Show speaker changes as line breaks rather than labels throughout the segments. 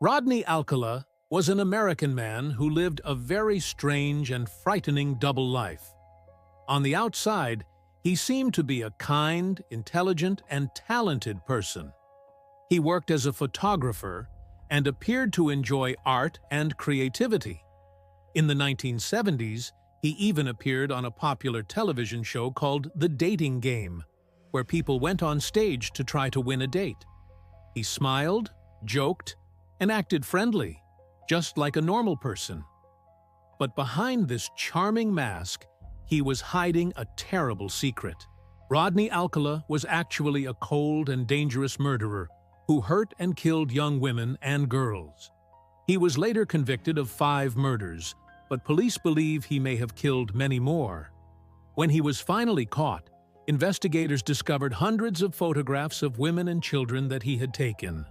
Rodney Alcala was an American man who lived a very strange and frightening double life. On the outside, he seemed to be a kind, intelligent, and talented person. He worked as a photographer and appeared to enjoy art and creativity. In the 1970s, he even appeared on a popular television show called The Dating Game, where people went on stage to try to win a date. He smiled, joked, and acted friendly, just like a normal person. But behind this charming mask, he was hiding a terrible secret. Rodney Alcala was actually a cold and dangerous murderer who hurt and killed young women and girls. He was later convicted of 5 murders, but police believe he may have killed many more. When he was finally caught, investigators discovered hundreds of photographs of women and children that he had taken.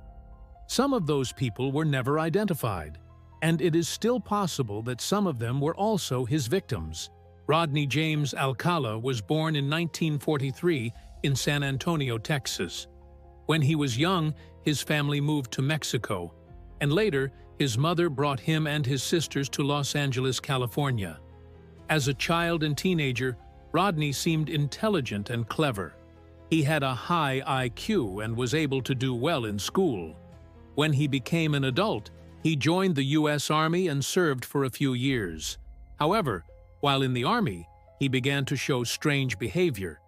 Some of those people were never identified, and it is still possible that some of them were also his victims. Rodney James Alcala was born in 1943 in San Antonio, Texas. When he was young, his family moved to Mexico, and later, his mother brought him and his sisters to Los Angeles, California. As a child and teenager, Rodney seemed intelligent and clever. He had a high IQ and was able to do well in school. When he became an adult, he joined the U.S. Army and served for a few years. However, while in the Army, he began to show strange behavior.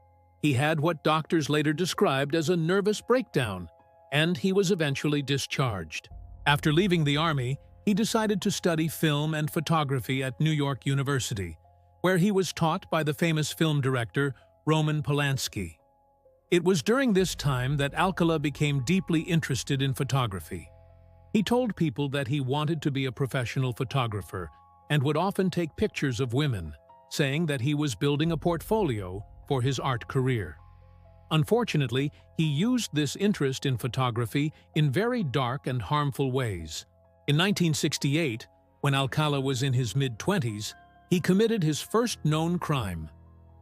He had what doctors later described as a nervous breakdown, and he was eventually discharged. After leaving the Army, he decided to study film and photography at New York University, where he was taught by the famous film director Roman Polanski. It was during this time that Alcala became deeply interested in photography. He told people that he wanted to be a professional photographer and would often take pictures of women, saying that he was building a portfolio for his art career. Unfortunately, he used this interest in photography in very dark and harmful ways. In 1968, when Alcala was in his mid-20s, he committed his first known crime.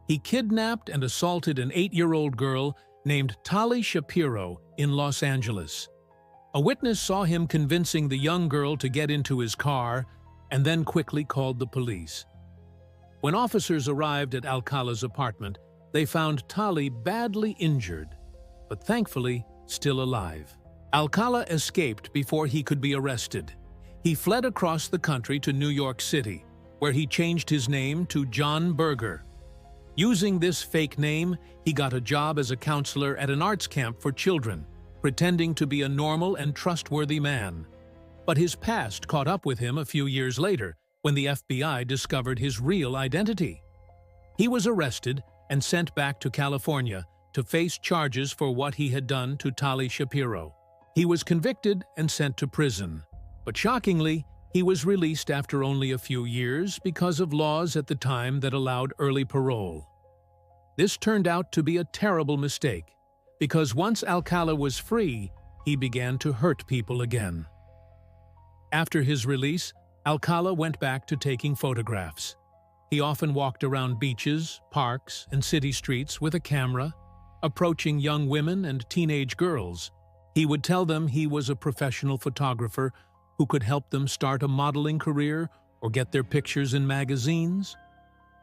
He kidnapped and assaulted an 8-year-old girl named Tali Shapiro in Los Angeles. A witness saw him convincing the young girl to get into his car and then quickly called the police. When officers arrived at Alcala's apartment, they found Tali badly injured, but thankfully still alive. Alcala escaped before he could be arrested. He fled across the country to New York City, where he changed his name to John Berger. Using this fake name, he got a job as a counselor at an arts camp for children, pretending to be a normal and trustworthy man. But his past caught up with him a few years later, when the FBI discovered his real identity. He was arrested and sent back to California to face charges for what he had done to Tali Shapiro. He was convicted and sent to prison, but shockingly, he was released after only a few years because of laws at the time that allowed early parole. This turned out to be a terrible mistake, because once Alcala was free, he began to hurt people again. After his release, Alcala went back to taking photographs. He often walked around beaches, parks, and city streets with a camera, approaching young women and teenage girls. He would tell them he was a professional photographer who could help them start a modeling career or get their pictures in magazines.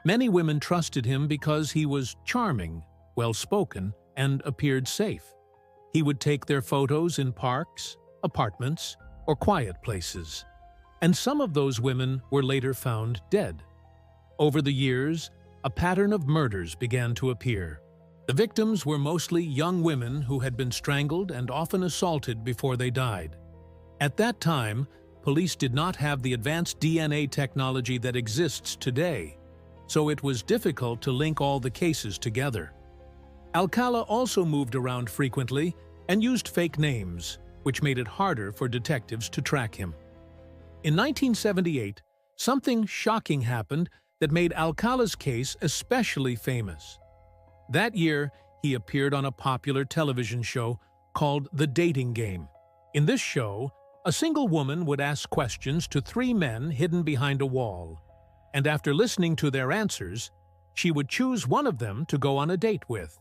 Many women trusted him because he was charming, well-spoken, and appeared safe. He would take their photos in parks, apartments, or quiet places. And some of those women were later found dead. Over the years, a pattern of murders began to appear. The victims were mostly young women who had been strangled and often assaulted before they died. At that time, police did not have the advanced DNA technology that exists today, so it was difficult to link all the cases together. Alcala also moved around frequently and used fake names, which made it harder for detectives to track him. In 1978, something shocking happened that made Alcala's case especially famous. That year, he appeared on a popular television show called The Dating Game. In this show, a single woman would ask questions to 3 men hidden behind a wall, and after listening to their answers, she would choose one of them to go on a date with.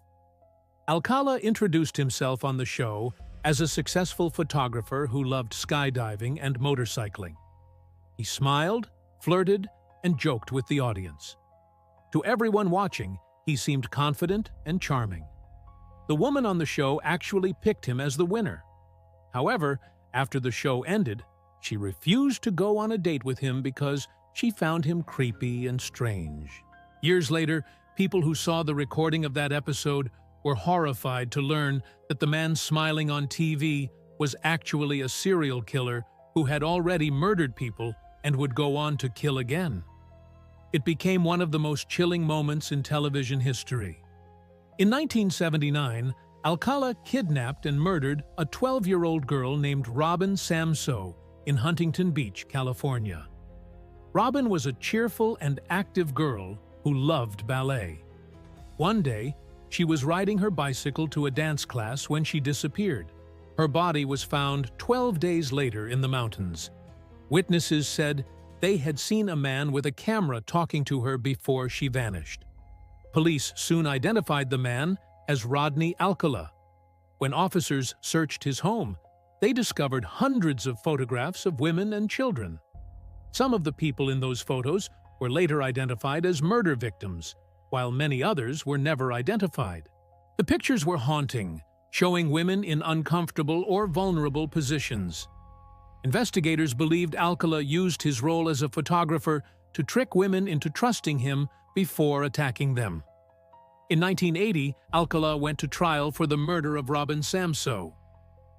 Alcala introduced himself on the show as a successful photographer who loved skydiving and motorcycling. He smiled, flirted, and joked with the audience. To everyone watching, he seemed confident and charming. The woman on the show actually picked him as the winner. However, after the show ended, she refused to go on a date with him because she found him creepy and strange. Years later, people who saw the recording of that episode were horrified to learn that the man smiling on TV was actually a serial killer who had already murdered people and would go on to kill again. It became one of the most chilling moments in television history. In 1979, Alcala kidnapped and murdered a 12-year-old girl named Robin Samsoe in Huntington Beach, California. Robin was a cheerful and active girl who loved ballet. One day, she was riding her bicycle to a dance class when she disappeared. Her body was found 12 days later in the mountains. Witnesses said they had seen a man with a camera talking to her before she vanished. Police soon identified the man as Rodney Alcala. When officers searched his home, they discovered hundreds of photographs of women and children. Some of the people in those photos were later identified as murder victims, while many others were never identified. The pictures were haunting, showing women in uncomfortable or vulnerable positions. Investigators believed Alcala used his role as a photographer to trick women into trusting him before attacking them. In 1980, Alcala went to trial for the murder of Robin Samsoe.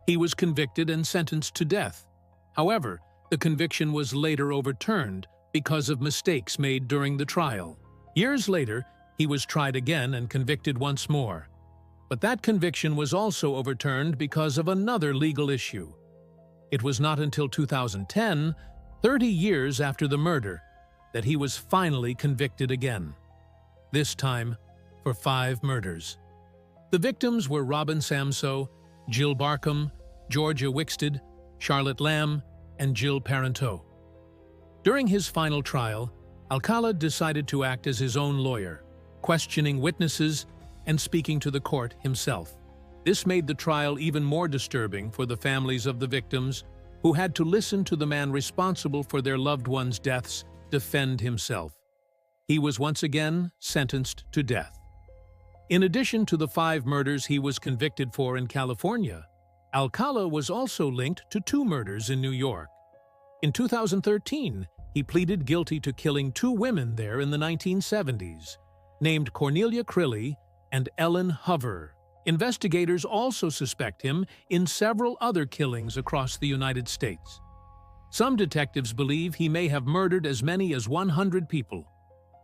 He was convicted and sentenced to death. However, the conviction was later overturned because of mistakes made during the trial. Years later, he was tried again and convicted once more. But that conviction was also overturned because of another legal issue. It was not until 2010, 30 years after the murder, that he was finally convicted again. This time, for 5 murders. The victims were Robin Samsoe, Jill Barkham, Georgia Wixted, Charlotte Lamb, and Jill Parenteau. During his final trial, Alcala decided to act as his own lawyer, questioning witnesses and speaking to the court himself. This made the trial even more disturbing for the families of the victims, who had to listen to the man responsible for their loved ones' deaths defend himself. He was once again sentenced to death. In addition to the 5 murders he was convicted for in California, Alcala was also linked to 2 murders in New York. In 2013, he pleaded guilty to killing 2 women there in the 1970s, named Cornelia Crilly and Ellen Hover. Investigators also suspect him in several other killings across the United States. Some detectives believe he may have murdered as many as 100 people.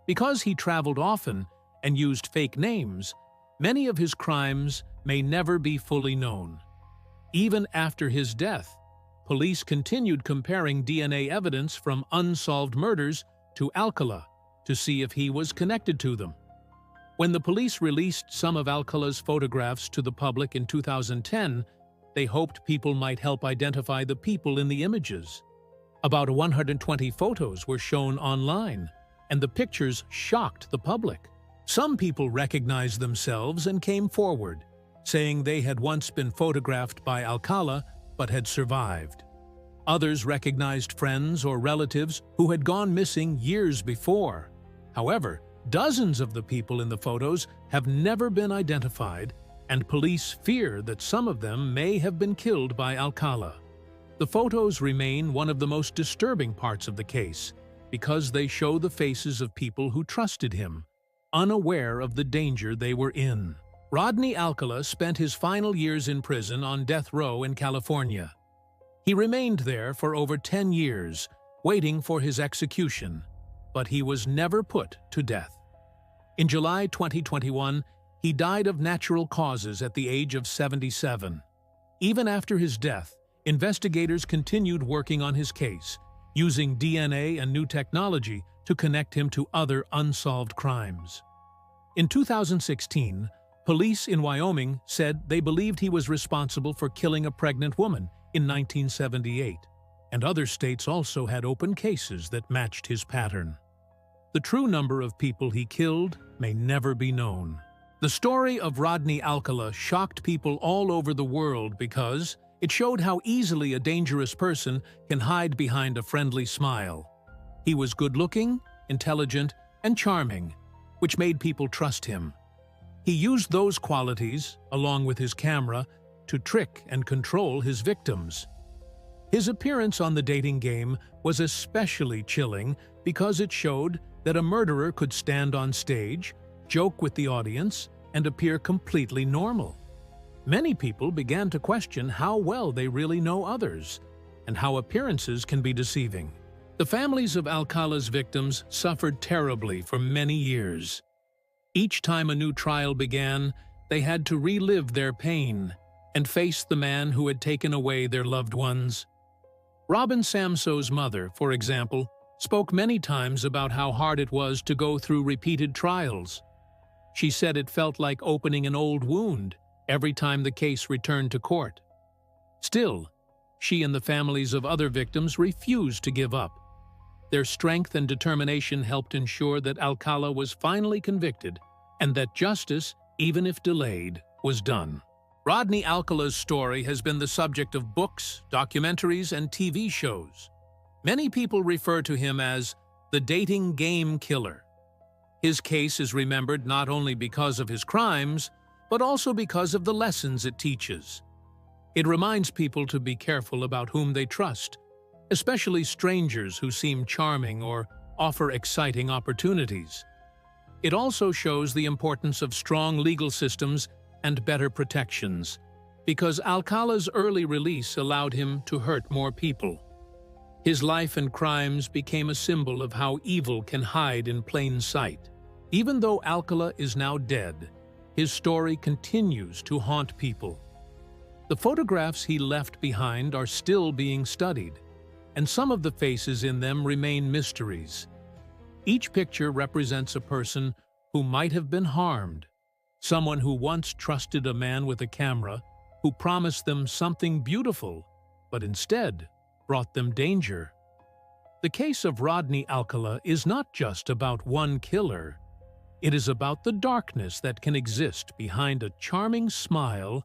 Because he traveled often and used fake names, many of his crimes may never be fully known. Even after his death, police continued comparing DNA evidence from unsolved murders to Alcala to see if he was connected to them. When the police released some of Alcala's photographs to the public in 2010, they hoped people might help identify the people in the images. About 120 photos were shown online, and the pictures shocked the public. Some people recognized themselves and came forward, saying they had once been photographed by Alcala but had survived. Others recognized friends or relatives who had gone missing years before. However, dozens of the people in the photos have never been identified, and police fear that some of them may have been killed by Alcala. The photos remain one of the most disturbing parts of the case because they show the faces of people who trusted him, unaware of the danger they were in. Rodney Alcala spent his final years in prison on death row in California. He remained there for over 10 years, waiting for his execution, but he was never put to death. In July 2021, he died of natural causes at the age of 77. Even after his death, investigators continued working on his case, using DNA and new technology to connect him to other unsolved crimes. In 2016, police in Wyoming said they believed he was responsible for killing a pregnant woman in 1978, and other states also had open cases that matched his pattern. The true number of people he killed may never be known. The story of Rodney Alcala shocked people all over the world because it showed how easily a dangerous person can hide behind a friendly smile. He was good-looking, intelligent, and charming, which made people trust him. He used those qualities, along with his camera, to trick and control his victims. His appearance on the dating game was especially chilling because it showed that a murderer could stand on stage, joke with the audience, and appear completely normal. Many people began to question how well they really know others, and how appearances can be deceiving. The families of Alcala's victims suffered terribly for many years. Each time a new trial began, they had to relive their pain and face the man who had taken away their loved ones. Robin Samso's mother, for example, spoke many times about how hard it was to go through repeated trials. She said it felt like opening an old wound every time the case returned to court. Still, she and the families of other victims refused to give up. Their strength and determination helped ensure that Alcala was finally convicted and that justice, even if delayed, was done. Rodney Alcala's story has been the subject of books, documentaries, and TV shows. Many people refer to him as the dating game killer. His case is remembered not only because of his crimes, but also because of the lessons it teaches. It reminds people to be careful about whom they trust, especially strangers who seem charming or offer exciting opportunities. It also shows the importance of strong legal systems and better protections, because Alcala's early release allowed him to hurt more people. His life and crimes became a symbol of how evil can hide in plain sight. Even though Alcala is now dead, his story continues to haunt people. The photographs he left behind are still being studied, and some of the faces in them remain mysteries. Each picture represents a person who might have been harmed, someone who once trusted a man with a camera, who promised them something beautiful, but instead brought them danger. The case of Rodney Alcala is not just about one killer. It is about the darkness that can exist behind a charming smile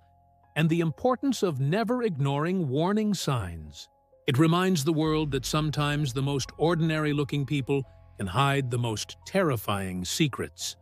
and the importance of never ignoring warning signs. It reminds the world that sometimes the most ordinary-looking people can hide the most terrifying secrets.